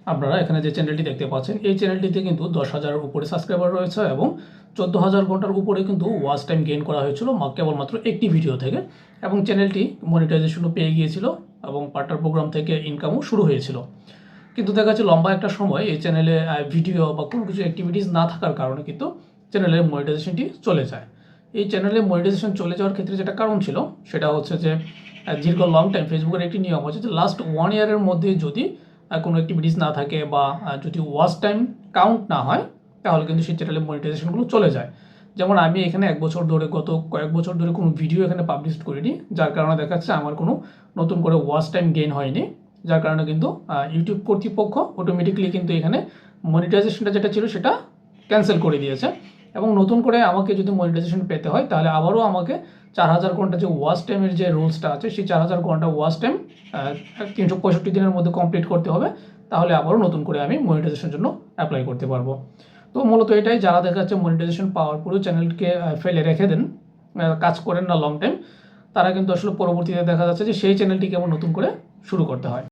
আপনারা এখানে যে চ্যানেলটি দেখতে পাচ্ছেন এই চ্যানেলটিতে কিন্তু 10,000-এর উপরে সাবস্ক্রাইবার রয়েছে এবং 14,000 ঘন্টার উপরে কিন্তু ওয়াচ টাইম গেইন করা হয়েছিল কেবলমাত্র একটি ভিডিও থেকে, এবং চ্যানেলটি মনিটাইজেশনও পেয়ে গিয়েছিল এবং পার্টনার প্রোগ্রাম থেকে ইনকামও শুরু হয়েছিল। কিন্তু দেখা যাচ্ছে লম্বা একটা সময় এই চ্যানেলে ভিডিও বা কোনো কিছু অ্যাক্টিভিটিস না থাকার কারণে কিন্তু চ্যানেলের মনিটাইজেশনটি চলে যায়। এই চ্যানেলের মনিটাইজেশন চলে যাওয়ার ক্ষেত্রে যেটা কারণ ছিল সেটা হচ্ছে যে দীর্ঘ লং টাইম ফেসবুকের একটি নিয়ম আছে যে লাস্ট 1 ইয়ারের মধ্যে যদি কোনো অ্যাক্টিভিটিস না থাকে বা যদি ওয়াচ টাইম কাউন্ট না হয় তাহলে কিন্তু সেই চ্যানেলের মনিটাইজেশনগুলো চলে যায়। যেমন আমি এখানে গত কয়েক বছর ধরে কোনো ভিডিও এখানে পাবলিশ করিনি, যার কারণে দেখা যাচ্ছে আমার কোনো নতুন করে ওয়াচ টাইম গেইন হয়নি, যার কারণে কিন্তু ইউটিউব কর্তৃপক্ষ অটোমেটিক্যালি কিন্তু এখানে মনিটাইজেশনটা যেটা ছিল সেটা ক্যান্সেল করে দিয়েছে। এবং নতুন করে আমাকে যদি মনিটাইজেশন পেতে হয় তাহলে আবারও আমাকে 4,000 ঘন্টা যে ওয়াচ টাইমের যে রুলসটা আছে সেই 4,000 ঘন্টা ওয়াচ টাইম 365 দিনের মধ্যে কমপ্লিট করতে হবে, তাহলে আবারও নতুন করে আমি মনিটাইজেশনের জন্য অ্যাপ্লাই করতে পারবো। তো মূলত এটাই, যারা দেখা যাচ্ছে মনিটাইজেশন পাওয়ার পরেও চ্যানেলকে ফেলে রেখে দেন, কাজ করেন না লং টাইম, তারা কিন্তু আসলে পরবর্তীতে দেখা যাচ্ছে যে সেই চ্যানেলটিকে আবার নতুন করে শুরু করতে হয়।